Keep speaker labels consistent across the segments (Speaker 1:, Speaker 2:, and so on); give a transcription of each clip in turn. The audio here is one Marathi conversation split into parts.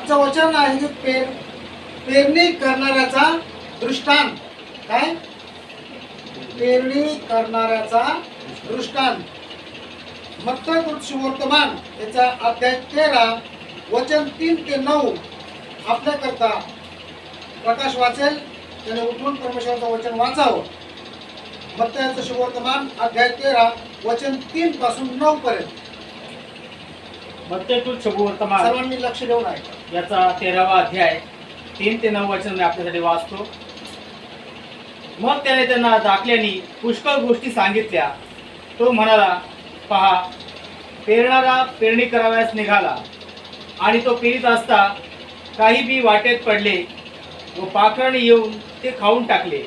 Speaker 1: आजचं वचन आहे की पेरणी करणाऱ्याचा दृष्टांत. काय? पेरणी करणाऱ्याचा दृष्टांत. मत्तय सुवर्तमान याचा अध्याय 13 वचन 3 ते 9 आपल्याकरता प्रकाश वाचेल. त्याने उठून परमेश्वराचं वचन वाचावं. मत्तयाचं सुवर्तमान अध्याय 13 वचन 3 पासून 9 पर्यंत.
Speaker 2: मत्तय शुभवर्तमान
Speaker 1: सर्वांनी लक्ष देऊन आहे.
Speaker 2: याचा 13वा अध्याय 3 ते 9 वचन मी आपल्यासाठी वाचतो. मग त्याने त्यांना दाखल्यानी पुष्कळ गोष्टी सांगितल्या. तो म्हणाला, पहा, पेरणारा पेरणी करावयास निघाला, आणि तो पेरीत असता काही बी वाटेत पडले व पाखराने येऊन ते खाऊन टाकले.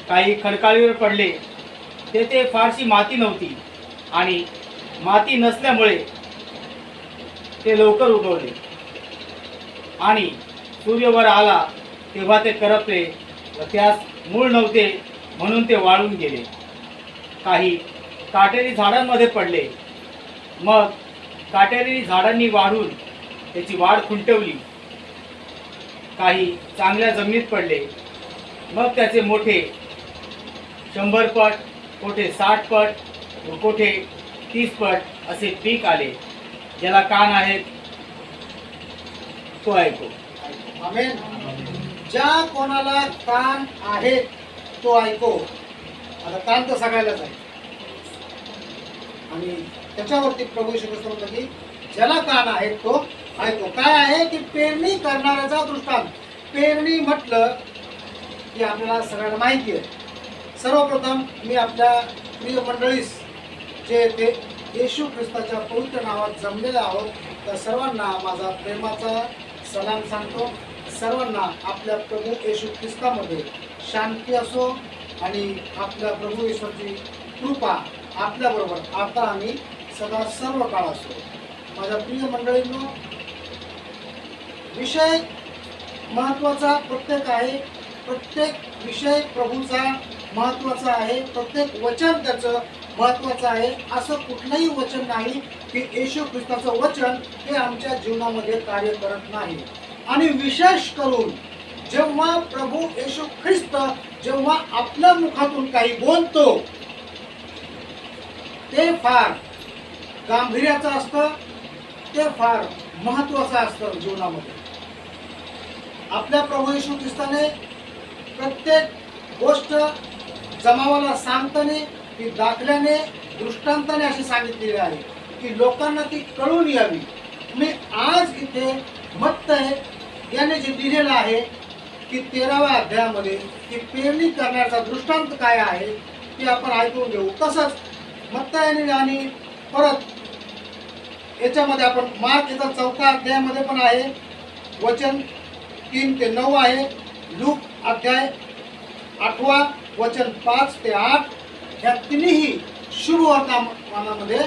Speaker 2: काही खडकाळीवर पडले, तेथे फारशी माती नव्हती, आणि माती नसल्यामुळे ते लवकर उगवले. आणि सूर्य वर आला तेव्हा ते करपले व त्यास मूळ नव्हते, म्हणून ते वाळून गेले. काही काटेरी झाडांमध्ये पडले, मग काटेरी झाडांनी वाढून त्याची वाढ खुंटवली. काही चांगल्या जमिनीत पडले, मग त्याचे मोठे 100 पट, कोठे 60 पट व कोठे 30 पट असे पीक आले. ज्याला कान आहेत तो ऐको.
Speaker 1: आमेन. ज्या कोणाला कान आहे तो ऐको. आता कान तर सगळ्यालाच आहे, आणि त्याच्यावरती प्रभू येशू ख्रिस्त म्हणतात की ज्याला कान आहे तो ऐको. काय आहे की पेरणी करणाऱ्याचा दृष्टांत. पेरणी म्हटलं की आपल्याला सगळ्यांना माहिती आहे. सर्वप्रथम मी आपल्या प्रिय मंडळीस जे ते येशू ख्रिस्ताच्या पवित्र नावात जमलेले आहोत त्या सर्वांना माझा प्रेमाचा सलाम सांगतो. सर्वांना आपल्या प्रभू येशू ख्रिस्तामध्ये शांती असो, आणि आपल्या प्रभू येशूची कृपा आपल्याबरोबर आता आणि सदा सर्व काळ असो. माझ्या प्रिय मंडळींनो, विषय महत्त्वाचा प्रत्येक आहे. प्रत्येक विषय प्रभूचा महत्त्वाचा आहे. प्रत्येक वचन त्याचं महत्त्वाचं आहे. असं कुठलंही वचन नाही की येशू ख्रिस्ताचं वचन हे आमच्या जीवनामध्ये कार्य करत नाही. आणि विशेष करून जेव्हा प्रभू येशू ख्रिस्त जेव्हा आपल्या मुखातून काही बोलतो ते फार गांभीर्याचं असतं, ते फार महत्त्वाचं असतं जीवनामध्ये. आपल्या प्रभू येशू ख्रिस्ताने प्रत्येक गोष्ट जमावाला सांगताना ती दाखल्याने दृष्टांताने अशी सांगितलेली आहे की लोकांना ती कळून यावी. मी आज इथे मत्तय याने जे दिलेलं आहे की 13व्या अध्यायामध्ये की पेरणी करण्याचा दृष्टांत काय आहे ते आपण ऐकून घेऊ. तसंच मत्तयाने आणि परत याच्यामध्ये आपण मार्क याचा 4था अध्यायामध्ये पण आहे, वचन 3 ते 9 आहे. लूक अध्याय 8 वचन 5 ते 8 ह्या तिन्ही शुभवर्तमानामध्ये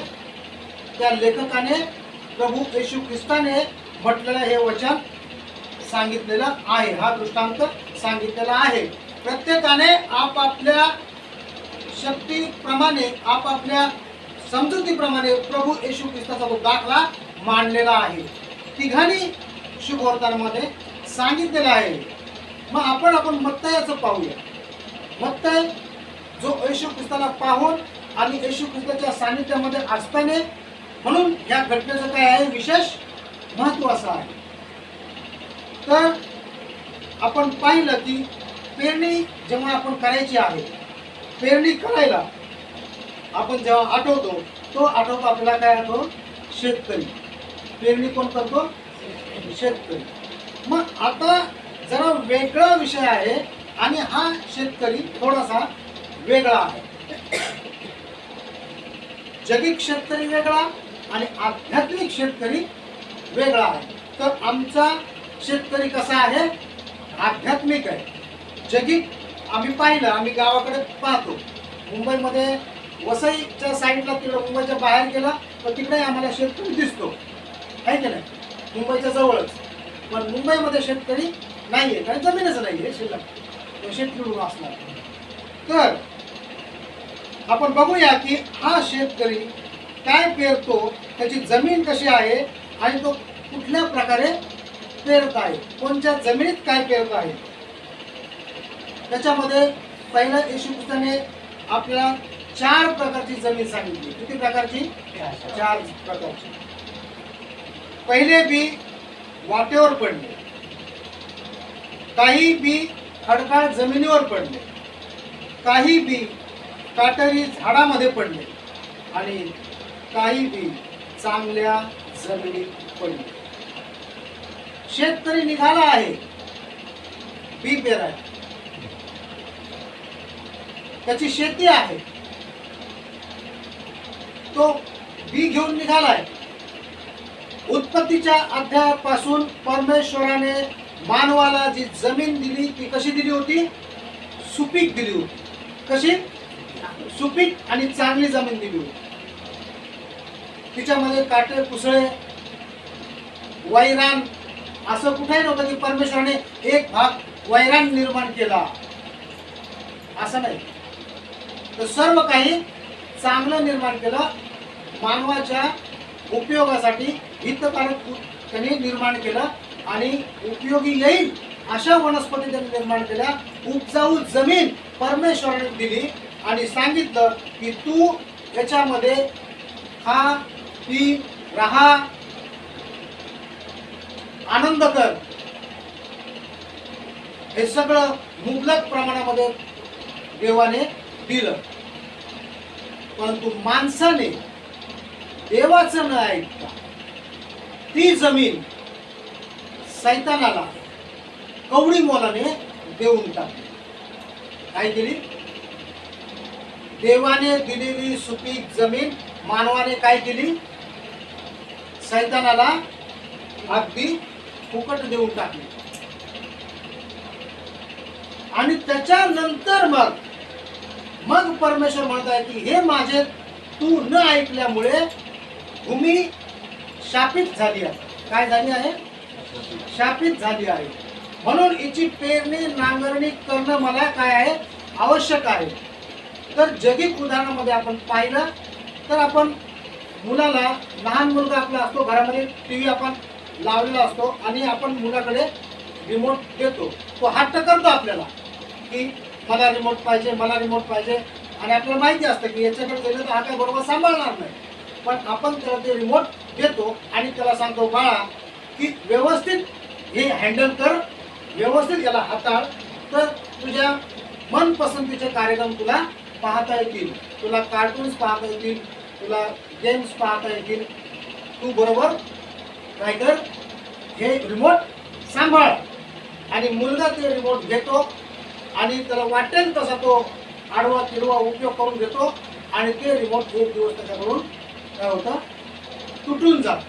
Speaker 1: त्या लेखकाने प्रभू येशू ख्रिस्ताने म्हटलेलं हे वचन सांगितलेलं आहे. हा दृष्टांत सांगितलेला आहे. प्रत्येकाने आपापल्या शक्तीप्रमाणे आपापल्या समजुतीप्रमाणे प्रभू येशू ख्रिस्ताचा तो दाखला मांडलेला आहे. तिघांनी शुभवर्तमानामध्ये सांगितलेलं आहे. मग आपण मत्तयाचं पाहूया. मत्तय जो येशू ख्रिस्ताला पाहून आणि येशू ख्रिस्ताच्या सानिध्यामध्ये असताना, म्हणून या घटनेचं काय आहे विशेष महत्त्वाचं आहे. तर आपण पाहिलं की पेरणी जेव्हा आपण करायची आहे, पेरणी करायला आपण जेव्हा आठवतो तो आठवतो आपल्याला काय आठवतो? शेतकरी. पेरणी कोण करतो? शेतकरी. मग आता जरा वेगळा विषय आहे, आणि हा शेतकरी थोडासा वेगळा आहे. जगिक शेतकरी वेगळा आणि आध्यात्मिक शेतकरी वेगळा आहे. तर आमचा शेतकरी कसा आहे? आध्यात्मिक आहे. जगिक आम्ही पाहिलं, आम्ही गावाकडे पाहतो. मुंबईमध्ये वसईच्या साईडला तिकडे मुंबईच्या बाहेर गेला तर तिकडे आम्हाला शेतकरी दिसतो, आहे की नाही? मुंबईच्या जवळच. पण मुंबईमध्ये शेतकरी नाही आहे, कारण जमीनच नाही आहे शिल्लक, शेतकरी असणार. तर आपण बघूया की हा शेतकरी काय पेरतो, त्याची जमीन कशी आहे आणि तो कुठल्या प्रकारे पेरत आहे, कोणत्या जमिनीत काय पेरत आहे. त्याच्यामध्ये पहिलं येशू ख्रिस्ताने आपल्याला 4 प्रकारची जमीन सांगितली. किती प्रकारची? 4 प्रकारची. पहिले बी वाटेवर पडले, काही बी खडकाळ जमिनीवर पडले, काही बी काटेरी झाडामध्ये पडले आणि काही बी चांगल्या जमिनीत पडले. शेतकरी निघाला आहे बी पेराय, त्याची शेती आहे, तो बी घेऊन निघालाय. उत्पत्तीच्या अध्यायापासून परमेश्वराने मानवाला जी जमीन दिली ती कशी दिली होती? सुपीक दिली होती. कशी? सुपीक आणि चांगली जमीन दिली होती. तिच्यामध्ये काटे कुसळे वैरान असं कुठेही नव्हतं की परमेश्वराने एक भाग वैरान निर्माण केला, असं नाही. तर सर्व काही चांगलं निर्माण केलं, मानवाच्या उपयोगासाठी हितकारक त्यांनी निर्माण केलं आणि उपयोगी येईल अशा वनस्पती त्यांनी निर्माण केल्या. उपजाऊ जमीन परमेश्वराने दिली आणि सांगितलं की तू याच्यामध्ये खा, पी, राहा, आनंद कर. हे सगळं मुबलक प्रमाणामध्ये देवाने दिलं. परंतु माणसाने देवाचं न ऐकता ती जमीन सैतानाला कवडी मोलाने देऊन टाकली. काय केली? देवाने दिलेली सुपीक जमीन मानवाने काय केली? सैतानाला अगदी फुकट देऊन टाकली. आणि त्याच्यानंतर मग परमेश्वर म्हणत आहे की हे माझे तू न ऐकल्यामुळे भूमी शापित झाली आहे. काय झाली आहे? शापित झाली आहे. म्हणून हिची पेरणी नांगरणी करणं मला काय आहे? आवश्यक आहे. तर जगिक उदाहरणामध्ये आपण पाहिलं तर आपण मुलाला, लहान मुलगा आपला असतो, घरामध्ये टीव्ही आपण लावलेला असतो आणि आपण मुलाकडे रिमोट देतो. तो हट्ट करतो आपल्याला की मला रिमोट पाहिजे, मला रिमोट पाहिजे. आणि आपल्याला माहिती असतं की याच्याकडे गेलं तर हा काय बरोबर सांभाळणार नाही. पण आपण त्याला ते रिमोट देतो आणि त्याला सांगतो बाळा की व्यवस्थित हे हँडल कर, व्यवस्थित याला हाताळ, तर तुझ्या मनपसंतीचे कार्यक्रम तुला पाहता येतील, तुला कार्टून्स पाहता येतील, तुला गेम्स पाहता येतील. तू बरोबर काय कर, हे रिमोट सांभाळ. आणि मुलगा ते रिमोट घेतो आणि त्याला वाटेल तसा तो आडवा तिडवा उपयोग करून घेतो आणि ते रिमोट एक दिवस त्याच्याकडून काय होतं? तुटून जात.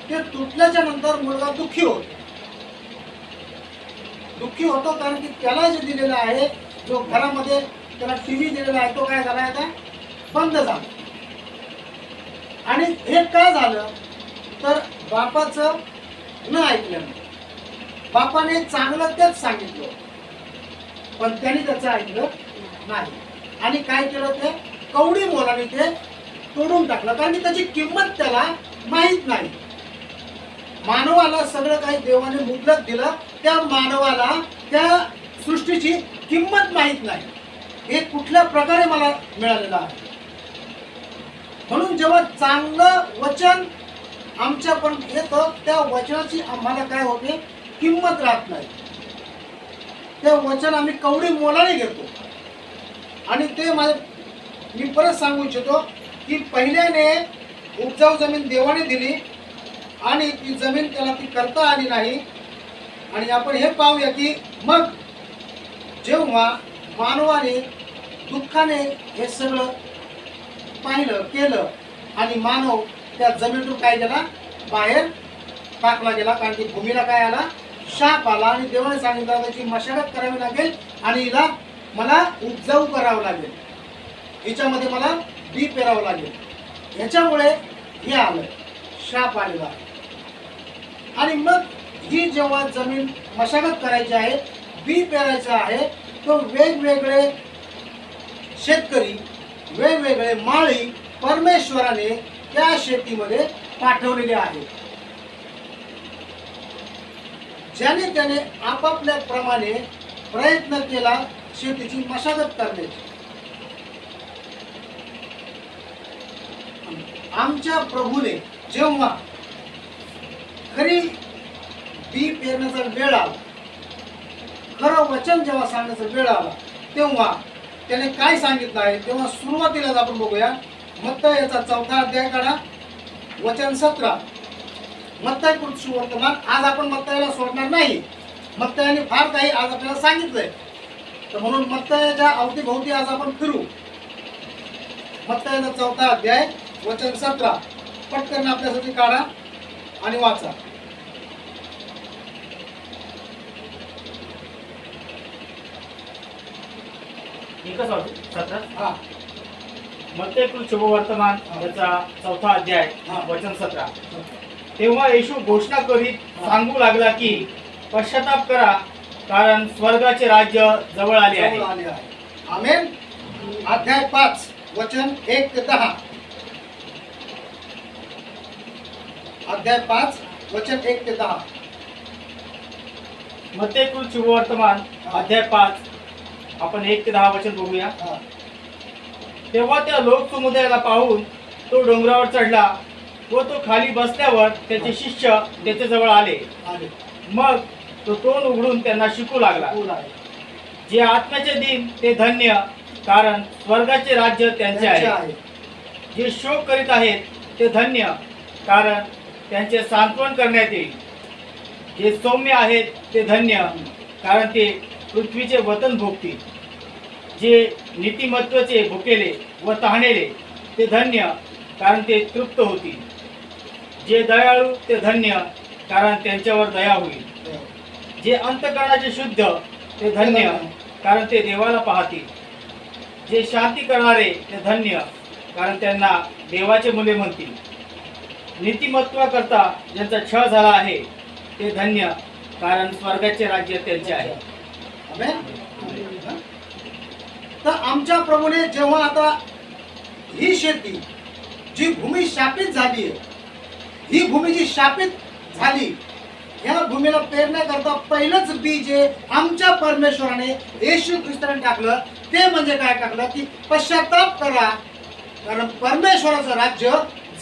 Speaker 1: ते तुटल्याच्या नंतर मुलगा दुःखी होतो. दुःखी होतो कारण की त्याला जे दिलेलं आहे, जो घरामध्ये त्याला टीव्ही दिलेला आहे, तो काय झाला आता? बंद झाला. आणि हे काय झालं तर बापाचं न ऐकल्यानं. बापाने चांगलं तेच सांगितलं पण त्याने त्याचं ऐकलं नाही आणि काय केलं? ते कवडी मोलाने ते तोडून टाकलं कारण की त्याची किंमत त्याला माहीत नाही. मानवाला सगळं काही देवाने मुबलक दिलं, त्या मानवाला त्या सृष्टीची किंमत माहीत नाही. हे कुठल्या प्रकारे मला मिळालेलं आहे. म्हणून जेव्हा चांगलं वचन आमच्या पण येतं त्या वचनाची आम्हाला काय होते? किंमत राहत नाही. ते वचन आम्ही कवडी मोलाने घेतो. आणि ते मी परत सांगू इच्छितो की पहिल्याने उपजाऊ जमीन देवाने दिली आणि ती जमीन त्याला ती करता आली नाही. आणि आपण हे पाहूया की मग जेव्हा मानवाने दुःखाने हे सगळं पाहिलं केलं आणि मानव त्या जमिनीतून काय गेला? बाहेर टाकला गेला. कारण की भूमीला काय आला? शाप आला. आणि देवाने सांगितलं त्याची मशागत करावी लागेल आणि हिला मला उपजाऊ करावं लागेल, हिच्यामध्ये मला बी पेरावं लागेल. ह्याच्यामुळे हे आलं, शाप आलेला. आणि मग ही जेव्हा जमीन मशागत करायची आहे, बी पेरायचं आहे, तो वेगवेगळे शेतकरी, वेगवेगळे माळी परमेश्वराने त्या शेतीमध्ये पाठवलेले आहेत. ज्याने त्याने आपापल्या प्रमाणे प्रयत्न केला शेतीची मशागत करण्याची. आमच्या प्रभूने जेव्हा खरी बी पेरण्याचा वेळ आला, खरं वचन जेव्हा सांगण्याचा वेळ आला, तेव्हा त्याने काय सांगितलं आहे, तेव्हा सुरुवातीलाच आपण बघूया. मत्तयाचा 4था अध्याय काढा, वचन 17. मत्तय सुवर्तमान. आज आपण मत्तयाला सोडणार नाही. मत्तयाने फार काही आज आपल्याला सांगितलंय, तर म्हणून मत्तयाच्या अवतीभोवती आज आपण फिरू. मत्तयाचा 4था अध्याय वचन 17 पटकन आपल्यासाठी काढा आणि वाचा.
Speaker 2: एकच वाचू. 17.
Speaker 1: हा
Speaker 2: मत्तय शुभवर्तमान याचा 4था अध्याय वचन 17. तेव्हा येशू घोषणा करीत सांगू लागला की पश्चाताप करा, कारण स्वर्गाचे राज्य जवळ आले आहे.
Speaker 1: आमेन. अध्याय 5 वचन 1 ते 10. अध्याय 5 वचन 1 ते 10.
Speaker 2: मत्तय शुभवर्तमान अध्याय 5 आपण 1 ते 10 वचन बघूया. तेव्हा त्या लोक समुदायाला पाहून तो डोंगरावर चढला व तो खाली बसल्यावर त्याचे शिष्य त्याच्या जवळ आले. मग तो तोंड उघडून त्यांना शिकू लागला. जे आत्म्याचे दिन ते धन्य, कारण स्वर्गाचे राज्य त्यांचे आहे. जे शोक करीत आहेत ते धन्य, कारण त्यांचे सांत्वन करण्यात येईल. जे सौम्य आहेत ते धन्य, कारण ते पृथ्वीचे वतन भोगतील. जे नीतिमत्वाचे भुकेले व तहानेले ते धन्य, कारण ते तृप्त होतील. जे दयाळू ते धन्य, कारण त्यांच्यावर दया होईल. जे अंतकरणाचे शुद्ध ते धन्य, कारण ते देवाला पाहतील. जे शांती करणारे ते धन्य, कारण त्यांना देवाचे मुले म्हणतील. नीतिमत्वाकरता ज्यांचा छळ झाला आहे ते धन्य, कारण स्वर्गाचे राज्य त्यांचे आहे.
Speaker 1: तर आमच्या प्रभूने जेव्हा आता ही शेती जी भूमी शापित झाली आहे, ही भूमी जी शापित झाली, ह्या भूमीला पेरण्याकरता पहिलंच बी जे आमच्या परमेश्वराने येशू ख्रिस्ताने टाकलं, ते म्हणजे काय टाकलं की पश्चाताप करा, कारण परमेश्वराचं राज्य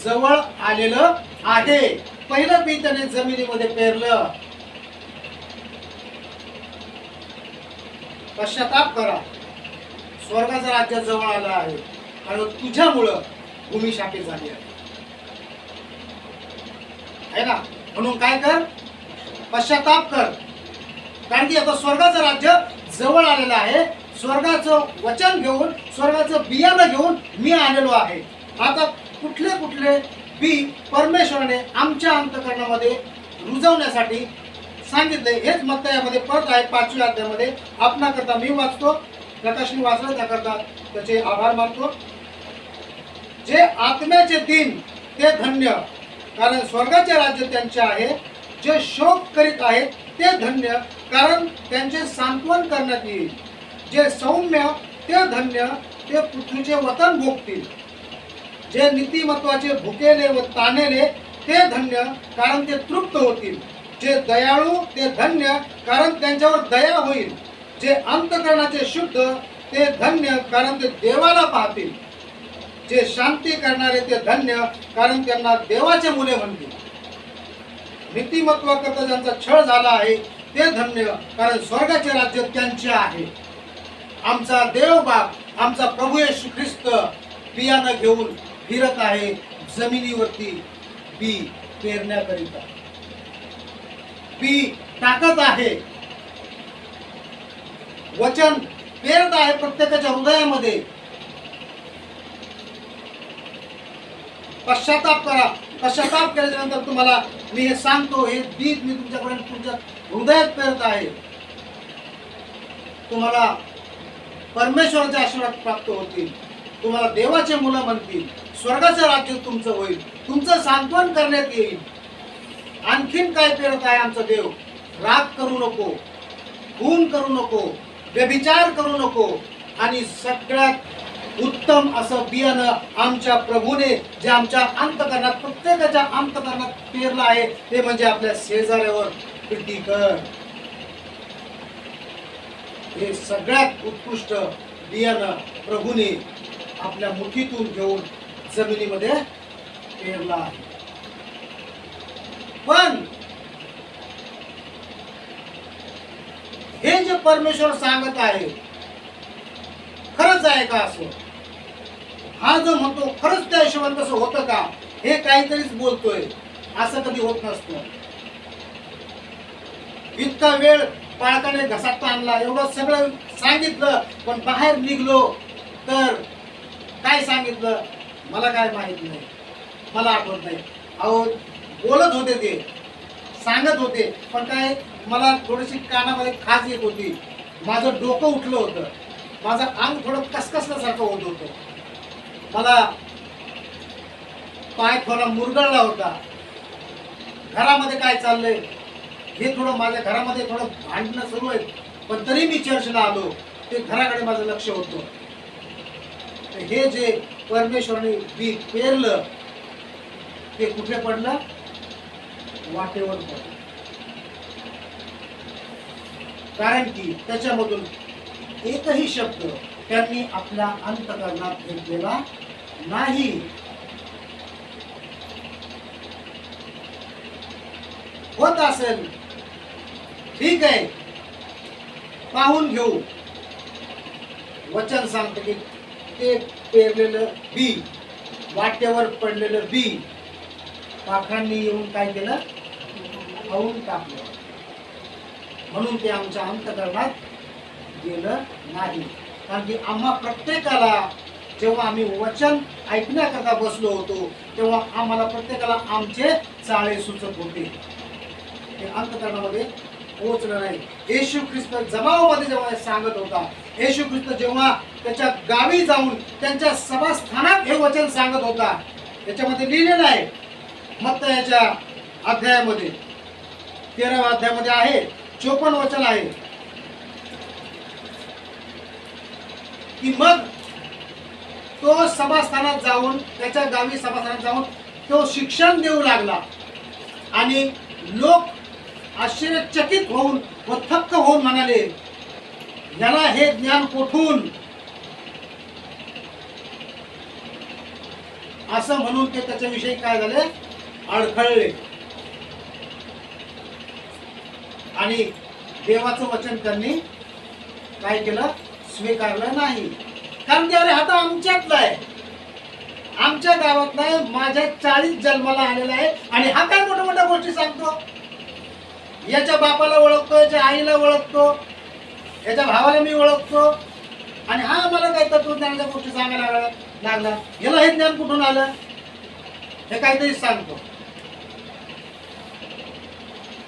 Speaker 1: जवळ आलेलं आहे. पहिलं बी त्याने जमिनीमध्ये पेरलं. पश्चाताप करा, स्वर्गाचं राज्य जवळ आलं आहे, कारण तुझ्यामुळं भूमी शापित झाली आहे ना. म्हणून काय कर, पश्चाताप कर, कारण की आता स्वर्गाचं राज्य जवळ आलेलं आहे. स्वर्गाचं वचन घेऊन, स्वर्गाचं बियाणं घेऊन मी आलेलो आहे. आता कुठले कुठले बी परमेश्वराने आमच्या अंतःकरणामध्ये रुजवण्यासाठी सांगितले, हेच मत्तयामध्ये परत आहे 5व्या अध्यायामध्ये. आपणाकरता मी वाचतो, प्रकाशने वाचलं, त्याकरता त्याचे आभार मानतो. जे आत्म्याचे दिन ते धन्य, कारण स्वर्गाचे राज्य त्यांचे आहे. जे शोक करीत आहेत ते धन्य, कारण त्यांचे सांत्वन करण्यात येईल. जे सौम्य ते धन्य, ते पृथ्वीचे वतन भोगतील. जे नीतिमत्वाचे भुकेले व तानेले ते धन्य, कारण ते तृप्त होतील. जे दयाळू ते धन्य, कारण त्यांच्यावर दया होईल. जे अंतःकरणाचे शुद्ध ते धन्य, कारण ते देवाला पाहतील. जे शांती करणारे ते धन्य, कारण त्यांना देवाचे मुले म्हणतील. नीतिमत्वाकरता ज्यांचा छळ झाला आहे ते धन्य, कारण स्वर्गाचे राज्य त्यांचे आहे. आमचा देव बाप, आमचा प्रभू येशू ख्रिस्त बियाणं घेऊन फिरत आहे जमिनीवरती बी पेरण्याकरिता. बी टाकत आहे, वचन पेरत आहे प्रत्येकाच्या हृदयामध्ये. पश्चाताप करा. पश्चाताप केल्यानंतर तुम्हाला मी हे सांगतो, हे बीज मी तुमच्यापर्यंत तुमच्या हृदयात पेरत आहे. तुम्हाला परमेश्वराचे आशीर्वाद प्राप्त होतील. तुम्हाला देवाचे मुलं म्हणतील. स्वर्गाचं राज्य तुमचं होईल. तुमचं सांत्वन करण्यात येईल. आणखीन काय पेरत आहे आमचा देव? राग करू नको, खून करू नको, व्यभिचार करू नको, आणि सगळ्यात उत्तम असं बियाणं आमच्या प्रभूने जे आमच्या अंतःकरणात, प्रत्येकाच्या अंतःकरणात पेरलं आहे, ते म्हणजे आपल्या शेजाऱ्यावर प्रीती कर. हे सगळ्यात उत्कृष्ट बियाणं प्रभूने आपल्या मुठीतून घेऊन जमिनीमध्ये पेरला आहे. पण हे जे परमेश्वर सांगत आहे खरंच आहे का? असं हा जो म्हणतो खरंच त्या हिशोबाने तसं होतं का? हे काहीतरीच बोलतोय, असं कधी होत नसतं. इतका वेळ बाळकाने घसा ताणला, एवढं सगळं सांगितलं, पण बाहेर निघलो तर काय सांगितलं मला काय माहित नाही, मला आठवत नाही. अहो बोलत होते ते, सांगत होते, पण काय मला थोडीशी कानामध्ये खाज येत होती, माझं डोकं उठलं होतं, माझं अंग थोडं कसकसल्यासारखं होत होतं, मला पाय थोडा मुरगळला होता. घरामध्ये काय चाललंय हे थोडं माझ्या घरामध्ये थोडं भांडणं सुरू आहे, पण तरी मी चर्चला आलो. ते घराकडे माझं लक्ष होतं. हे जे परमेश्वराने बी पेरलं ते कुठे पडलं? वाटेवर पडलं. कारण की त्याच्यामधून एकही शब्द त्यांनी आपल्या अंतःकरणात घेतलेला नाही. होत असेल ठीक आहे, पाहून घेऊ. वचन सांगतं की ते पेरलेलं बी, वाट्यावर पडलेलं बी पाखरांनी येऊन काय केलं? खाऊन टाकलं. म्हणून ते आमच्या अंतःकरणात गेलं नाही. कारण की आम्हा प्रत्येकाला जेव्हा आम्ही वचन ऐकण्याकरता बसलो होतो तेव्हा आम्हाला प्रत्येकाला आमचे चाळे सुचत होते. ते अंतःकरणामध्ये पोहोचलं नाही. येशू ख्रिस्त जमावामध्ये जेव्हा सांगत होता, येशू ख्रिस्त जेव्हा त्याच्या गावी जाऊन त्यांच्या सभास्थानात हे वचन सांगत होता, त्याच्यामध्ये लिहिलेलं आहे मत्तयाच्या अध्यायामध्ये 13व्या अध्यायामध्ये आहे, 54 वचन आहे की मग तो सभास्थानात जाऊन, त्याच्या गावी सभास्थानात जाऊन तो शिक्षण देऊ लागला आणि लोक आश्चर्यचकित होऊन व थक्क होऊन म्हणाले, याला हे ज्ञान कोठून? असं म्हणून ते त्याच्याविषयी काय झाले? अडखळले. आणि देवाचं वचन त्यांनी काय केलं? स्वीकारलं नाही. कारण की अरे हा तर आमच्यातला आहे, आमच्या गावातला आहे, माझ्या 40 जन्माला आलेला आहे आणि हा काय मोठ्या मोठ्या गोष्टी सांगतो? याच्या बापाला ओळखतो, याच्या आईला ओळखतो, याच्या भावाला मी ओळखतो आणि हा मला काही तत्वज्ञानाच्या गोष्टी सांगायला लागला. याला हे ज्ञान कुठून आलं? हे काहीतरी सांगतो.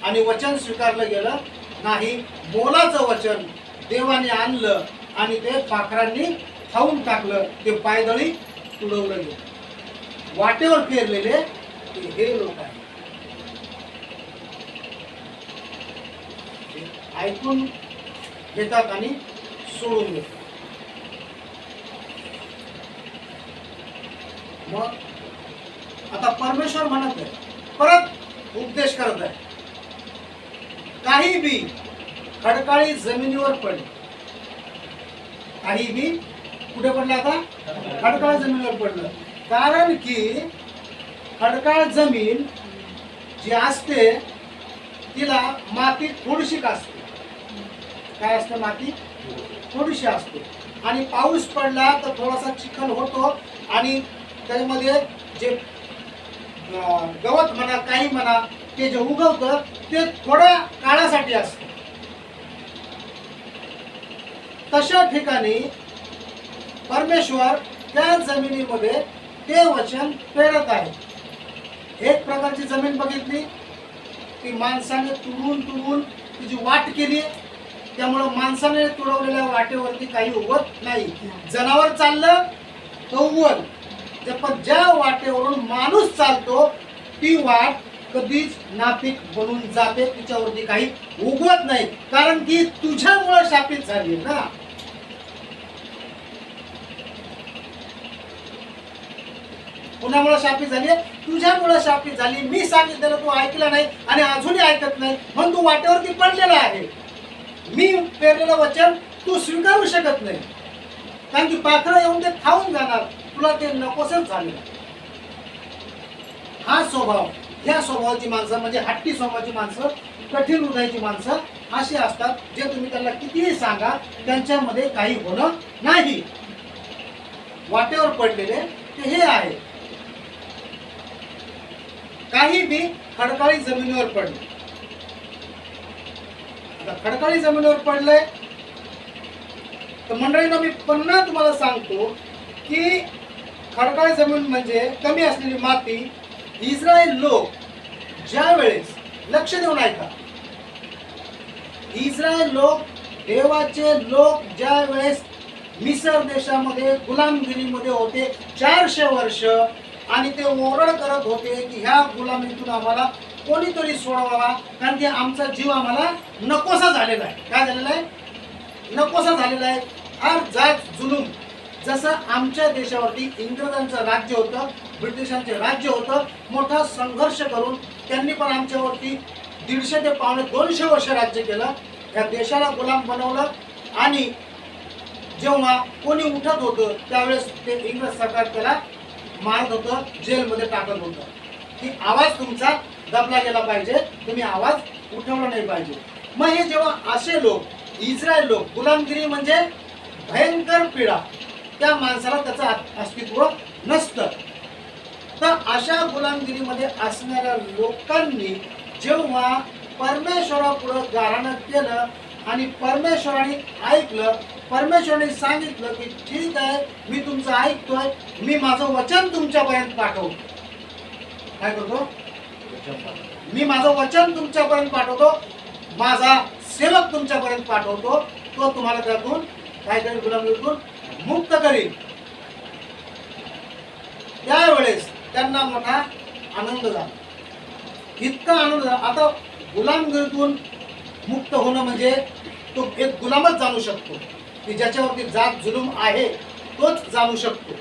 Speaker 1: आणि वचन स्वीकारलं गेलं नाही. मोलाचं वचन देवाने आणलं आणि ते पाखरांनी खाऊन टाकलं. ते पायदळी तुडवलं गेलं. वाटेवर फेरलेले हे लोक आहेत. ऐकून घेतात आणि सोडून देतात. मग आता परमेश्वर म्हणत आहे, परत उपदेश करत आहे, काही बी खडकाळी जमिनीवर पडले. काही बी कुठे पडलं? आता खडकाळ जमिनीवर पडलं. कारण की खडकाळ जमीन जी असते तिला माती थोडीशी असते. काय असतं? माती थोडीशी असते. आणि पाऊस पडला तर थोडासा चिखल होतो आणि त्यामध्ये जे गवत म्हणा, काही म्हणा, ते जे उगवतं ते थोड्या काळासाठी असतं. तशा ठिकाणी परमेश्वर त्या जमिनीमध्ये ते वचन पेरत आहे. एक प्रकारची जमीन बघितली की माणसाने तुडून तिची वाट केली, त्यामुळं माणसाने तुडवलेल्या वाटेवरती काही उगवत नाही. जनावर चाललं तर उगवल, पण ज्या वाटेवरून माणूस चालतो ती वाट कधीच नापीक बनून जाते, तिच्यावरती काही उगवत नाही. कारण की तुझ्यामुळे शापित झाली ना. कुणामुळे शापित झाली? तुझ्यामुळे शापित झाली. मी सांगितलेलं तू ऐकलं नाही आणि अजूनही ऐकत नाही, म्हणून तू वाटेवरती पडलेला आहे. मी पेरलेलं वचन तू स्वीकारू शकत नाही, कारण की पाखरं येऊन ते खाऊन जाणार, तुला ते नकोसच झाले. हा स्वभाव, ह्या स्वभावाची माणसं म्हणजे हट्टी स्वभावाची माणसं, कठीण हृदयाची माणसं अशी असतात, जे तुम्ही त्यांना कितीही सांगा त्यांच्यामध्ये काही होणं नाही. वाटेवर पडलेले ते हे आहे. काही बी खडकाळी जमिनीवर पडले. आता खडकाळी जमिनीवर पडले तर मंडळींना मी पुन्हा तुम्हाला सांगतो की खडकाळी जमीन म्हणजे कमी असलेली माती. इस्रायल लोक ज्या वेळेस, लक्ष देऊन ऐका, इस्रायल लोक, देवाचे लोक ज्या वेळेस मिसर देशामध्ये गुलामगिरीमध्ये होते 400 वर्ष, आणि ते ओरड करत होते की ह्या गुलामीतून आम्हाला कोणीतरी सोडवावा, कारण की आमचा जीव आम्हाला नकोसा झालेला आहे. काय झालेला आहे? नकोसा झालेला आहे. हा जात जुलूम, जसं आमच्या देशावरती इंग्रजांचं राज्य होतं, ब्रिटिशांचे राज्य होतं, मोठा संघर्ष करून त्यांनी पण आमच्यावरती 150 ते पावणे 200 वर्ष राज्य केलं. या देशाला गुलाम बनवलं, आणि जेव्हा कोणी उठत होतं त्यावेळेस ते इंग्रज सरकार त्याला मारत होतं, जेलमध्ये टाकत होतं. की आवाज तुमचा दबला गेला पाहिजे, तुम्ही आवाज उठवला नाही पाहिजे. मग हे जेव्हा असे लोक, इस्रायल लोक, गुलामगिरी म्हणजे भयंकर पीडा, त्या माणसाला त्याचं अस्तित्व नसतं. तर अशा गुलामगिरीमध्ये असणाऱ्या लोकांनी जेव्हा परमेश्वरापुढं गाऱ्हाणं केलं आणि परमेश्वराने ऐकलं, परमेश्वराने सांगितलं की ठीक आहे, मी तुमचं ऐकतोय, मी माझं वचन तुमच्यापर्यंत पाठवतो. काय करतो? मी माझं वचन तुमच्यापर्यंत पाठवतो, माझा सेवक तुमच्यापर्यंत पाठवतो, तो तुम्हाला त्यातून काय करेल? गुलामगिरीतून मुक्त करेल. त्यावेळेस त्यांना मोठा आनंद झाला, इतका आनंद झाला. आता गुलामगिरीतून मुक्त होणं म्हणजे तो एक गुलामच जाणू शकतो, की ज्याच्यावरती जात जुलूम आहे तोच जाणू शकतो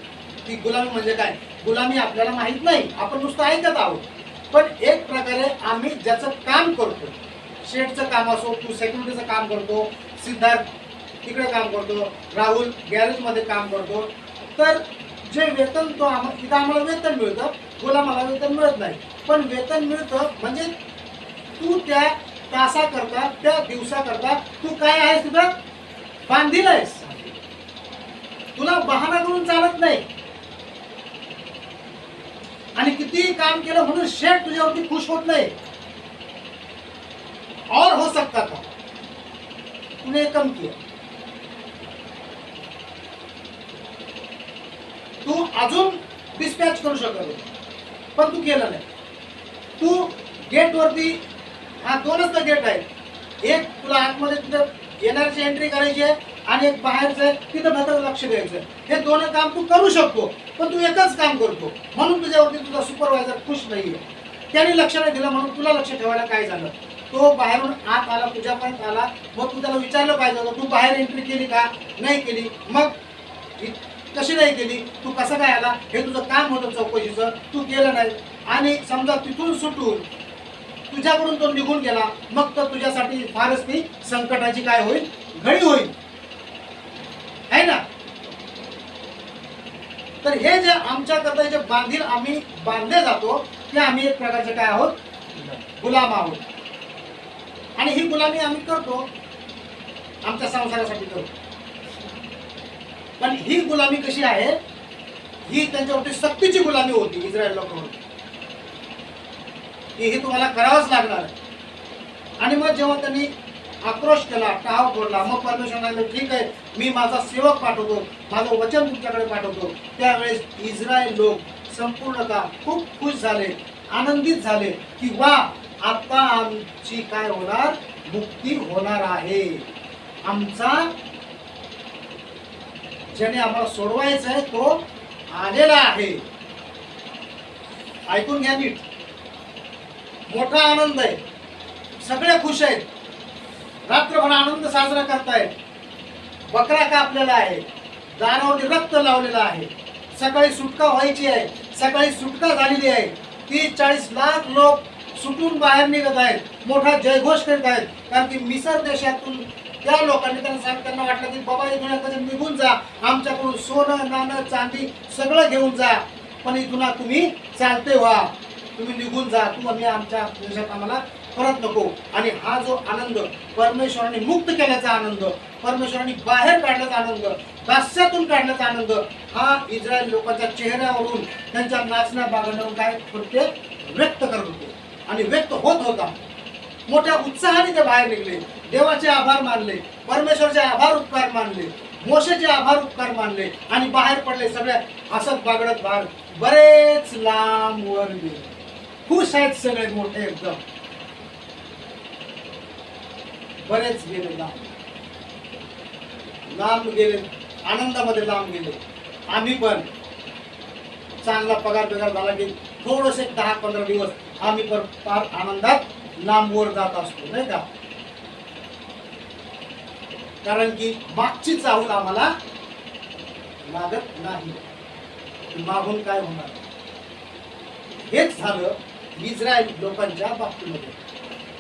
Speaker 1: की गुलामी म्हणजे काय. गुलामी आपल्याला माहित नाही, आपण नुसतं ऐकत आहोत. पण एक प्रकारे आम्ही ज्याचं काम करतो, शेडचं काम असो, तू सेक्युरिटीचं काम करतो, सिद्धार्थ तिकडे काम करतो, राहुल गॅरेजमध्ये काम करतो, तर जे वेतन तो इथं आम्हाला वेतन मिळतं, गुलामाला वेतन मिळत नाही. पण वेतन मिळतं म्हणजे तू त्या तासाकरता, त्या दिवसाकरता तू काय आहेस? तुझं बांधील आहेस, तुला बहाणा करून चालत नाही. आणि कितीही काम केलं म्हणून शेठ तुझ्यावरती खुश होत नाही. और हो सकता था तूने कम किया, तू अजून डिस्पॅच करू शकत होता, पण तू केलं नाही. तू गेटवरती, हा 2च गेट आहे, एक तुला आतमध्ये तिथं येणाऱ्याची एंट्री करायची आहे आणि एक बाहेरचं आहे, तिथं मात्र लक्ष द्यायचं. हे 2 काम तू करू शकतो, पण तू एकच काम करतो, म्हणून तुझ्यावरती तुझा सुपरवायझर खुश नाहीये. त्याने लक्ष नाही दिलं म्हणून तुला लक्ष ठेवायला काय झालं? तो बाहेरून आत आला, तुझ्यापर्यंत आला, मग तू त्याला विचारलं पाहिजे होतं, तू बाहेर एंट्री केली का? नाही केली. मग कशी नाही केली? तू कसं काय आला? हे तुझं काम होतं चौकशीचं, तू केलं नाही. आणि समजा तिथून सुटून तुझ्याकडून तो निघून गेला, मग तर तुझ्यासाठी फारच ती संकटाची काय होईल? घडी होईल, आहे ना? तर हे जे आमच्याकरता जे बांधील आम्ही बांधले जातो, ते आम्ही एक प्रकारचे काय आहोत? गुलाम आहोत. आणि ही गुलामी आम्ही करतो, आमच्या संसारासाठी करतो. पण ही गुलामी कशी आहे? ही त्यांच्यावरती सक्तीची गुलामी होती इस्रायल लोकांवरती, की हे तुम्हाला करावंच लागणार आहे. आणि मग जेव्हा त्यांनी आक्रोश केला, टाव फोडला, मग परमेश्वराने ठीक आहे, मी माझा सेवक पाठवतो, माझं वचन तुमच्याकडे पाठवतो. त्यावेळेस इस्रायल लोक संपूर्णतः खूप खुश झाले, आनंदित झाले की वा, आता आमची काय होणार? मुक्ती होणार आहे. आमचा ज्याने आम्हाला सोडवायचा आहे तो आलेला आहे. ऐकून घ्या नीट, मोठा आनंद आहे, सगळे खुश आहेत, रात्रभर आनंद साजरा करतायत. बकरा कापलेला आहे, दारावरती रक्त लावलेलं आहे, सकाळी सुटका व्हायची आहे, सकाळी सुटका झालेली आहे. 30-40 लाख लोक सुटून बाहेर निघत आहेत, मोठा जयघोष करीत आहेत. कारण की मिसर देशातून त्या लोकांनी त्यांना वाटलं की बाबा इथून एकदा निघून जा, आमच्याकडून सोनं नाणं चांदी सगळं घेऊन जा, पण इथून तुम्ही चालते व्हा, तुम्ही निघून जा, तुम्ही आमच्या देशात आम्हाला परत नको. आणि हा जो आनंद, परमेश्वराने मुक्त केल्याचा आनंद, परमेश्वराने बाहेर काढण्याचा आनंद, दास्यातून काढण्याचा आनंद, हा इस्रायल लोकांच्या चेहऱ्यावरून, त्यांच्या नाचण्या बागण्यावरून काय प्रत्येक व्यक्त करत होते आणि व्यक्त होत होता. मोठ्या उत्साहाने ते बाहेर निघले, देवाचे आभार मानले, परमेश्वराचे आभार उपकार मानले, मोशेचे आभार उपकार मानले आणि बाहेर पडले. सगळ्या हसत बागडत बाहेर बरेच लांब वर गेले. खुश आहेत सगळे, मोठे एकदम, बरेच गेले लांब गेले, आनंदामध्ये लांब गेले. आम्ही पण चांगला पगार झाला की थोडस 10-15 दिवस आम्ही पण फार आनंदात लांबवर जात असतो, नाही का? कारण की मागची चाहूल आम्हाला लागत नाही. मागून काय होणार? हेच झालं इस्रायल लोकांच्या बाबतीमध्ये.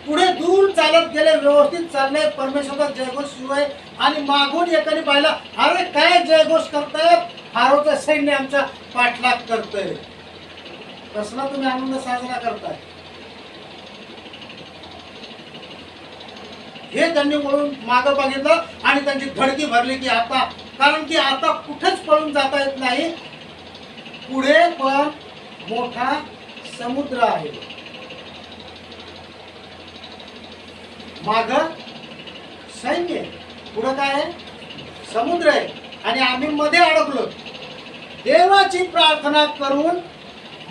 Speaker 1: पुढे दूर चालत गेले, व्यवस्थित चालले, परमेश्वराचा जयघोष सुरू आहे. आणि मागून एकाने पाहिलं, अरे काय जयघोष करतायत, फारोचं सैन्य आमचा पाठलाग करतोय. कसला तुम्ही आनंद साजरा करताय? हे त्यांनी वळून मागं बघितलं आणि त्यांची धडकी भरली की आता, कारण की आता कुठेच पळून जाता येत नाही. पुढे पण मोठा समुद्र आहे, माग सैन्य, पुढे काय आहे? समुद्र आहे आणि आम्ही मध्ये अडकलो. देवाची प्रार्थना करून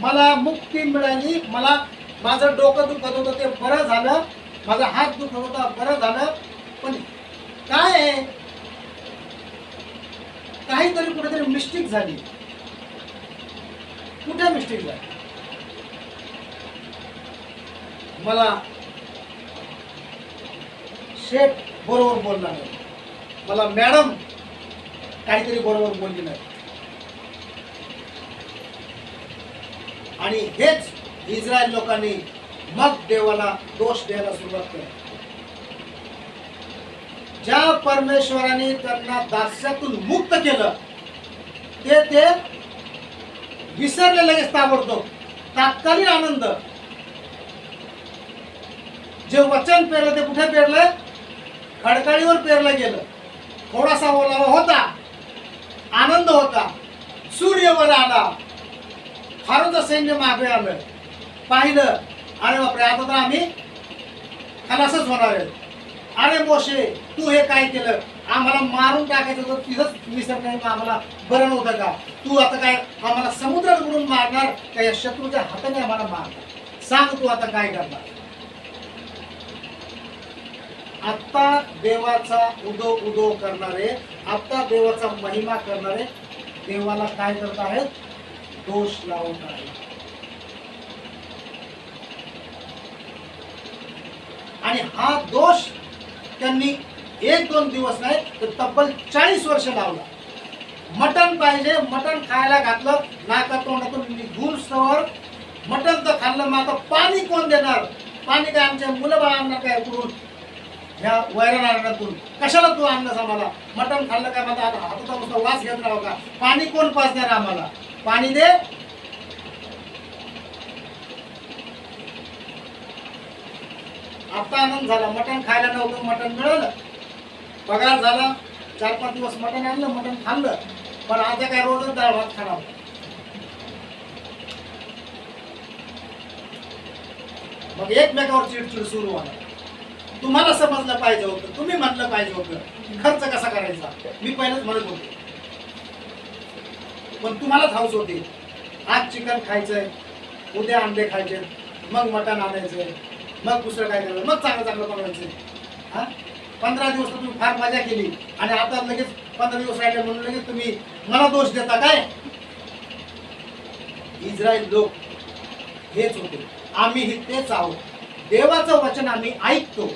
Speaker 1: मला मुक्ती मिळाली. मला माझं डोकं दुखत होतं ते बरं झालं, माझा हात दुखत होता बरं झालं. पण काय आहे, काहीतरी कुठेतरी मिस्टेक झाली. कुठे मिस्टेक झाली? मला शेठ बरोबर बोलला नाही, मला मॅडम काहीतरी बरोबर बोलली नाही. आणि हेच इस्रायल लोकांनी मग देवाला दोष द्यायला सुरुवात केली. ज्या परमेश्वराने त्यांना दास्यातून मुक्त केलं ते विसरले लगेच, ताबडतोब तात्कालिक आनंद. जे वचन पेरलं ते कुठे पेरलं? खडकाळीवर पेरलं गेलं. थोडासा ओलावा होता, आनंद होता, सूर्य वर आला, फारोचं सैन्य मागे आलं, पाहिलं, अरे बापरे आता तर आम्ही खलासच होणार आहे. अरे मोशे तू हे काय केलं, आम्हाला मारून टाकायचं होतं, तिथंच विसर नाही, आम्हाला बरं नव्हतं का? तू आता काय आम्हाला समुद्रात बुडून मारणार का? या शत्रूच्या हाताने आम्हाला मारणार? सांग तू आता काय करणार? आता देवाचा उदो करणारे, आता देवाचा महिमा करणारे देवाला काय करत आहेत? दोष लावत आहेत. आणि हा दोष त्यांनी 1-2 दिवस नाही तर तब्बल 40 वर्ष लावला. मटण पाहिजे, मटण खायला घातलं, नाका तोंडातून निघून सवर मटण तर खाल्लं, मग आता पाणी कोण देणार? पाणी काय आमच्या मुलं बाळांना काय करून ह्या वैरणातून कशाला तू आणलंस आम्हाला? मटण खाल्लं काय माझा आता हाताचा नुसता वास घेत राहावं का? पाणी कोण पाजणार आम्हाला? पाणी दे. आता आनंद झाला, मटण खायला नव्हतं, मटण मिळालं, पगार झाला, 4-5 दिवस मटण आणलं, मटण खाल्लं. पण आता काय रोजच डाळ भात खाणार. मग एकमेकावर चिडचिड सुरू होणार. तुम्हाला समजलं पाहिजे होतं, तुम्ही म्हणलं पाहिजे होतं खर्च कसा करायचा. मी पहिलेच म्हणत होते, पण तुम्हालाच हौस होती. आज चिकन खायचंय, उद्या अंडे खायचे, मग मटण आणायचंय, मग दुसरं काय करायचं, मग चांगलं चांगलं बनवायचं. हा 15 दिवस तर तुम्ही फार मजा केली आणि आता लगेच 15 दिवस राहिले म्हणून लगेच तुम्ही मला दोष देता काय? इस्रायल लोक हेच होते, आम्ही तेच आहोत. देवाचं वचन आम्ही ऐकतो,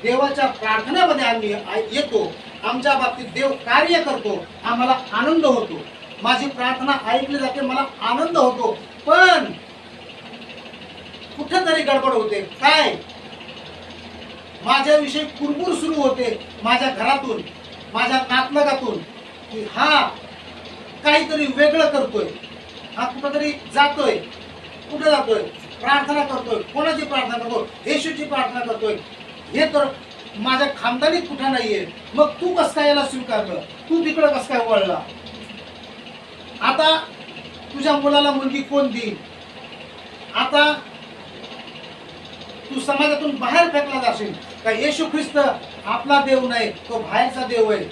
Speaker 1: देवाच्या प्रार्थनेमध्ये आम्ही येतो, आमच्या बाबतीत देव कार्य करतो, आम्हाला आनंद होतो. माझी प्रार्थना ऐकली जाते, मला आनंद होतो. पण कुठेतरी गडबड होते. काय? माझ्याविषयी कुरबुर सुरू होते माझ्या घरातून, माझ्या नातलगातून, की हा काहीतरी वेगळं करतोय, हा कुठेतरी जातोय. कुठे जातोय? प्रार्थना करतोय. कोणाची प्रार्थना करतोय? येशूची प्रार्थना करतोय. हे तर माझ्या खानदानीत कुठं नाहीये. मग तू कसं काय याला स्वीकारलं? तू तिकडं कसं काय वळला? आता तुझ्या मुलाला मुलगी कोण देईल? आता तू समाजातून बाहेर फेकला जाशील का? येशू ख्रिस्त आपला देव नाही, तो बाहेरचा देव आहे.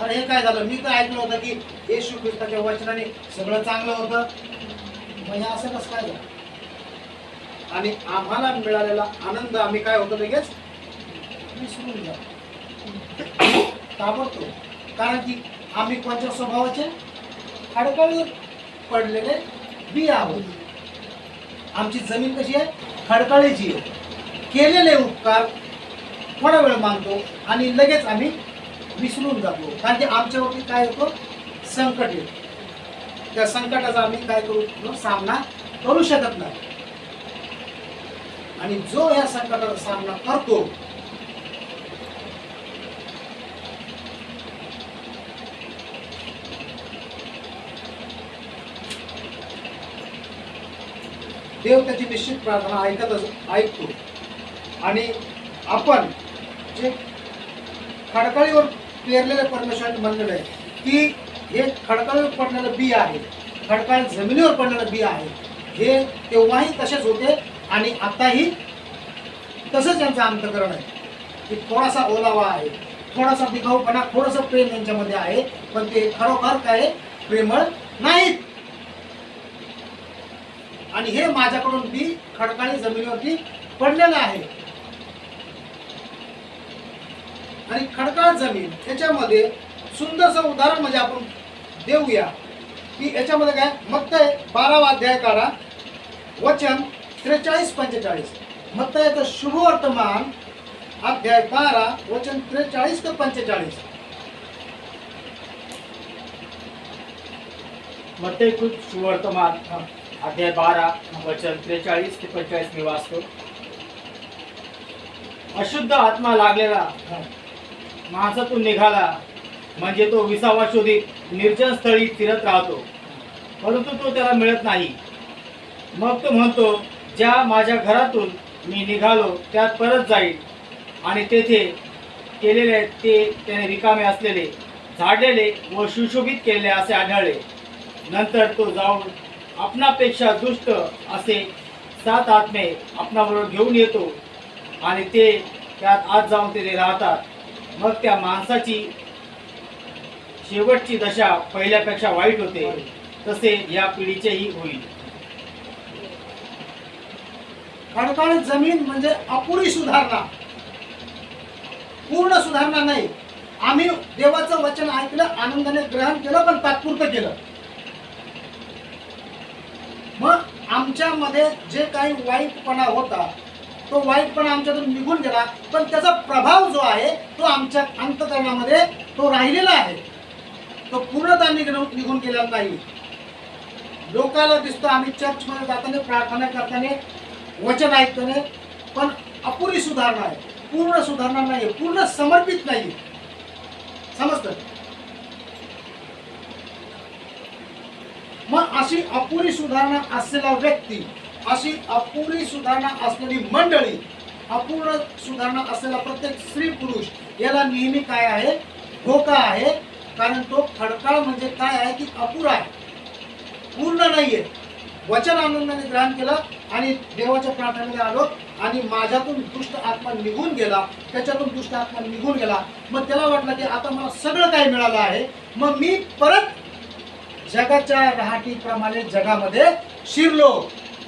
Speaker 1: अरे हे काय झालं? मी तर ऐकलं होतं की येशू ख्रिस्ताच्या वचनाने सगळं चांगलं होतं. मग हे असं कसं काय झालं? आणि आम्हाला मिळालेला आनंद आम्ही काय होतो लगेच विसरून जातो, ताबडतोब. कारण की आम्ही कोणत्या स्वभावाचे? खडकाळीवर पडलेले बी आहोत. आमची जमीन कशी आहे? खडकाळीची आहे. केलेले उपकार थोडा वेळ मानतो आणि लगेच आम्ही विसरून जातो. कारण की आमच्यावरती काय होतं? संकट येतं. त्या संकटाचा आम्ही काय करू? सामना करू शकत नाही. आणि जो या संकटाचा सामना करतो देव त्याची निश्चित प्रार्थना ऐकतो. आणि आपण जे खडकाळीवर पेरलेले परमेश्वराने म्हणलेलं आहे की हे खडकाळीवर पडलेलं बी आहे, खडकाळ जमिनीवर पडलेलं बी आहे. हे तेव्हाही तसेच होते आणि आताही तसंच यांचं अंतकरण आहे की थोडासा ओलावा आहे, थोडासा दिखाऊपणा, थोडंसं प्रेम यांच्यामध्ये आहे, पण ते खरोखर काय प्रेमळ नाहीत. आणि हे माझ्याकडून बी खडकाळी जमिनीवरती पडलेलं आहे. आणि खडकाळ जमीन याच्यामध्ये सुंदरसं उदाहरण म्हणजे आपण देऊया की याच्यामध्ये काय? मत्तय 12वा अध्याय काढा, वचन 43-45. मत्तयाचं शुभवर्तमान अध्याय 12 वचन 43 ते 45.
Speaker 2: मत्तय शुभवर्तमान अध्याय 12 वचन 43 ते 45 मी वाचतो. अशुद्ध आत्मा लागलेला माणसातून निघाला म्हणजे तो विसावा शोधित निर्जन स्थळी फिरत राहतो, परंतु तो त्याला मिळत नाही. मग तो म्हणतो, ज्या माझ्या घरातून मी निघालो त्यात परत जाईल, आणि तेथे केलेले ते त्याने रिकामे असलेले, झाडलेले व सुशोभित केलेले असे आढळले. नंतर तो जाऊन आपणापेक्षा दुष्ट असे 7 आत्मे आपणाबरोबर घेऊन येतो आणि ते त्यात आत जाऊन तिथे राहतात. मग त्या माणसाची शेवटची दशा पहिल्यापेक्षा वाईट होते, तसे या पिढीचेही होईल.
Speaker 1: खडकाळ जमीन म्हणजे अपुरी सुधारणा, पूर्ण सुधारणा नाही. आम्ही देवाचं वचन ऐकलं, आनंदाने ग्रहण केलं, पण तात्पुरतं केलं. मग आमच्यामध्ये जे काही वाईटपणा होता तो वाईटपणा आमच्यातून निघून गेला, पण त्याचा प्रभाव जो आहे तो आमच्या अंतःकरणामध्ये तो राहिलेला आहे. तो पूर्णतः निघून गेलेला नाही. लोकांना दिसतो आम्ही चर्चमध्ये जाताना, प्रार्थना करताना, वचन ऐकताना, पण अपुरी सुधारणा आहे, पूर्ण सुधारणा नाही, पूर्ण समर्पित नाही. समजतं? मग अशी अपुरी सुधारणा असलेला व्यक्ती, अशी अपुरी सुधारणा असलेली मंडळी, अपूर्ण सुधारणा असलेला प्रत्येक स्त्री पुरुष याला नेहमी काय आहे? धोका आहे. कारण तो खडकाळ म्हणजे काय आहे की अपुरा आहे, पूर्ण नाहीये. वचन आनंदाने ग्रहण केलं आणि देवाच्या प्रार्थनेमध्ये आलो आणि माझ्यातून दुष्ट आत्मा निघून गेला, त्याच्यातून दुष्ट आत्मा निघून गेला. मग त्याला वाटलं की आता मला सगळं काही मिळालं आहे, मग मी परत जगाच्या राहटीप्रमाणे जगामध्ये शिरलो.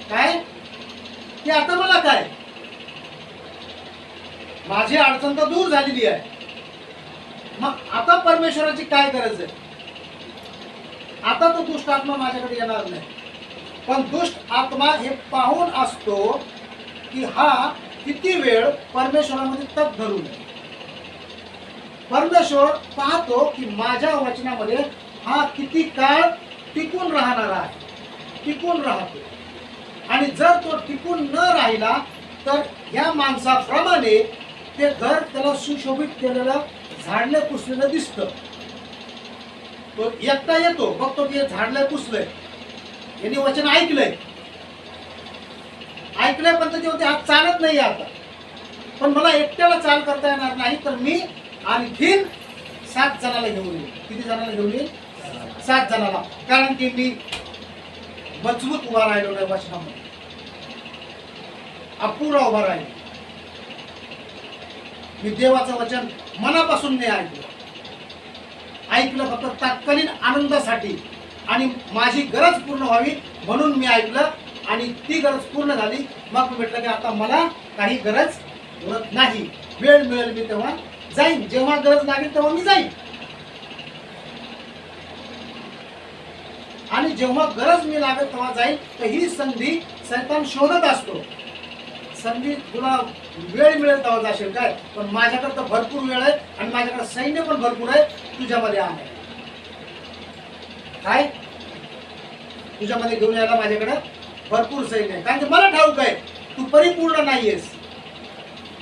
Speaker 1: काय की आता मला काय, माझी अडचण तर दूर झालेली आहे, मग आता परमेश्वराची काय गरज आहे? आता तो दुष्ट आत्मा माझ्याकडे येणार नाही. पण दुष्ट आत्मा हे पाहून असतो की हा किती वेळ परमेश्वरामध्ये तग धरून आहे. परमेश्वर पाहतो की माझ्या वचनामध्ये हा किती काळ टिकून राहणार आहे, टिकून राहतो. आणि जर तो टिकून न राहिला तर ह्या माणसाप्रमाणे ते घर त्याला सुशोभित केलेलं झाडलं पुसलेलं दिसतं. तो एकटा येतो, बघतो की झाडलंय पुसलंय, यांनी वचन ऐकलंय पण त्याच्यावरती हात चालत नाही. आता पण मला एकट्याला चाल करता येणार नाही, तर मी आणखीन 7 जणाला घेऊन येईल. किती जणाला घेऊन येईल? 7 जणाला. कारण की मी मजबूत उभा राहिलो नाही वचनामध्ये, अपुरा उभा राहिलो. मी देवाचं वचन मनापासून नाही ऐकलं फक्त तात्कालीन आनंदासाठी आणि माझी गरज पूर्ण व्हावी म्हणून मी ऐकलं. आणि ती गरज पूर्ण झाली. मग मी म्हटलं की आता मला काही गरज उरत नाही, वेळ मिळेल मी तेव्हा जाईन, जेव्हा गरज लागेल तेव्हा मी जाईन. आणि जेव्हा गरज मी लागेल तेव्हा जाईल. तर ही संधी सैतान शोधत असतो. संधी तुला वेळ मिळेल तेव्हा जाशील काय, पण माझ्याकडे तर भरपूर वेळ आहे आणि माझ्याकडे सैन्य पण भरपूर आहे. तुझ्यामध्ये आहे काय? तुझ्यामध्ये घेऊन यायला माझ्याकडे भरपूर सैन्य आहे. कारण की मला ठाऊक आहे तू परिपूर्ण नाहीयेस,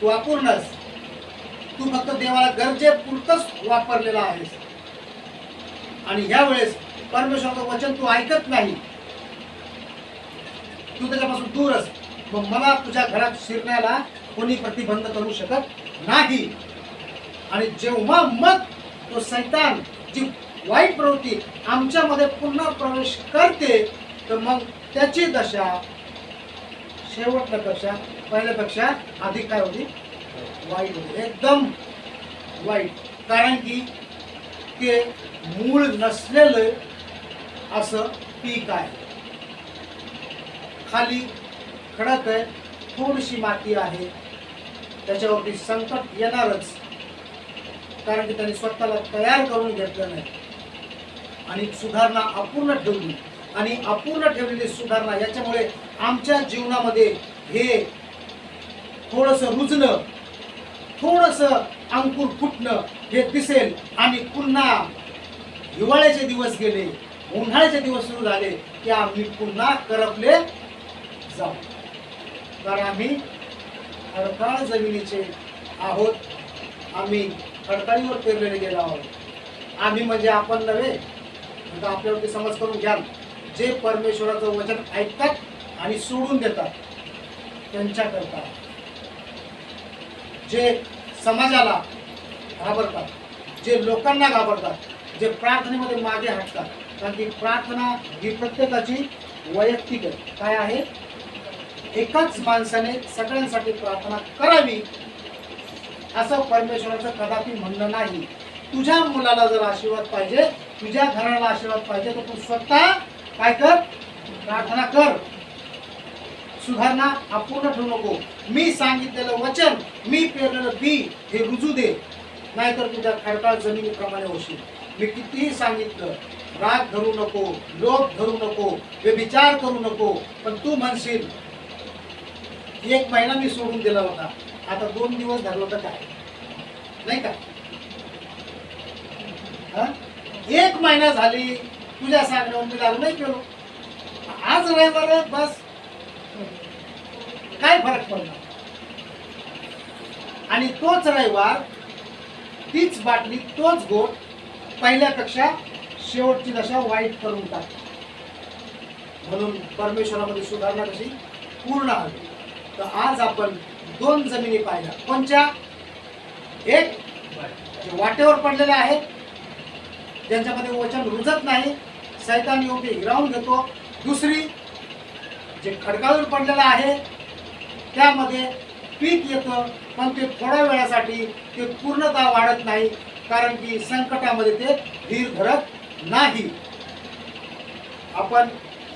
Speaker 1: तू अपूर्णस. तू फक्त देवाला गरजेपुरतच वापरलेला आहेस. आणि ह्या वेळेस परमेश्वराचं वचन तू ऐकत नाही, तू त्याच्यापासून दूरच. मग मला तुझ्या घरात शिरण्याला कोणी प्रतिबंध करू शकत नाही. आणि जेव्हा मग तो सैतान जी वाईट प्रवृत्ती आमच्यामध्ये पुन्हा प्रवेश करते, तर मग त्याची दशा शेवटल्यापेक्षा पहिल्यापेक्षा अधिक काय होती? वाईट होते, एकदम वाईट. कारण की ते मूळ नसलेलं असं पीक आहे. खाली खडक आहे, थोडीशी माती आहे, त्याच्यावरती संकट येणारच. कारण की त्यांनी स्वतःला तयार करून घेतलं नाही आणि सुधारणा अपूर्ण ठेवली. आणि अपूर्ण ठेवलेली सुधारणा याच्यामुळे आमच्या जीवनामध्ये हे थोडंसं रुजणं, थोडंसं अंकुर फुटणं हे दिसेल. आणि पुन्हा हिवाळ्याचे दिवस गेले, उन्हाळ्याचे दिवस सुरू झाले की आम्ही पुन्हा करपले जाऊ. कारण आम्ही खडकाळ जमिनीचे आहोत, आम्ही खडकाळीवर पेरलेले गेलो आहोत. आम्ही म्हणजे आपण नव्हे. आता आपल्यावरती समज करून घ्या, जे परमेश्वराचं वचन ऐकतात आणि सोडून देतात त्यांच्याकरता, जे समाजाला घाबरतात, जे लोकांना घाबरतात, जे प्रार्थनेमध्ये मागे हटतात. कारण की प्रार्थना ही प्रत्येकाची वैयक्तिक आहे. काय आहे? एकाच माणसाने सगळ्यांसाठी प्रार्थना करावी असं परमेश्वराचं कदापि म्हणणं नाही. तुझ्या मुलाला जर आशीर्वाद पाहिजे, तुझ्या घराला आशीर्वाद पाहिजे, तर तू स्वतः काय कर? प्रार्थना कर. सुधारणा अपूर्ण ठेवू नको. मी सांगितलेलं वचन, मी पेरलेलं बी हे रुजू दे, नाहीतर तुझ्या खडकाळ जमिनीप्रमाणे होशील. मी कितीही सांगितलं, राग धरू नको, लोभ धरू नको, व्यभिचार करू नको, पण तू म्हणशील 1 महिना मी सोडून दिला होता, आता 2 दिवस धरलं तर काय? नाही का? 1 महिना झाली तुझ्या सांगण्यावर मी लागू नाही केलो. आज रविवार आहे, बस काय फरक पडला? आणि तोच रविवार, तीच बाटली, तोच गोट पहिल्यापेक्षा शेवटची दशा वाईट करून टाक. म्हणून परमेश्वरामध्ये सुधारणा कशी पूर्ण हवी. तर आज आपण 2 जमिनी पाहिल्या. कोणत्या? एक जे वाटेवर पडलेले आहेत, ज्यांच्यामध्ये वचन रुजत नाही, सैतान येऊन ते हिरावून घेतो. दुसरी जे खडकाळून पडलेलं आहे, त्यामध्ये पीक येतं, पण ते थोड्या वेळासाठी ते पूर्णतः वाढत नाही, कारण की संकटामध्ये ते धीर धरत नाही. आपण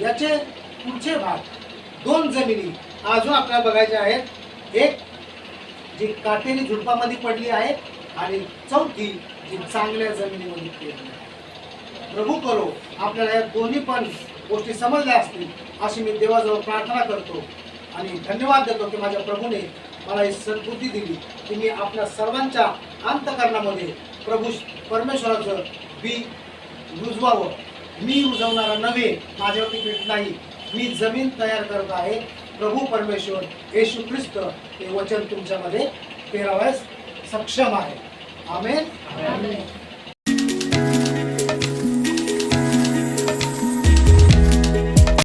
Speaker 1: याचे पुढचे भाग 2 जमिनी अजून आपल्याला बघायचे आहेत. एक जी काटेरी झुडपामध्ये पडली आहे आणि चौथी जी चांगल्या जमिनीमध्ये पडली आहे. प्रभू करो आपल्याला या दोन्ही पण गोष्टी समजल्या असतील अशी मी देवाजवळ प्रार्थना करतो आणि धन्यवाद देतो की माझ्या प्रभूने मला ही सद्बुद्धी दिली की मी आपल्या सर्वांच्या अंतःकरणामध्ये प्रभू परमेश्वराचं बी रुजवावं. मी रुजवणारा नव्हे, माझ्यावरती पीठ नाही, मी जमीन तयार करत आहे. प्रभू परमेश्वर येशू ख्रिस्त हे वचन तुमच्यामध्ये पेरावयास सक्षम आहे. आमेन.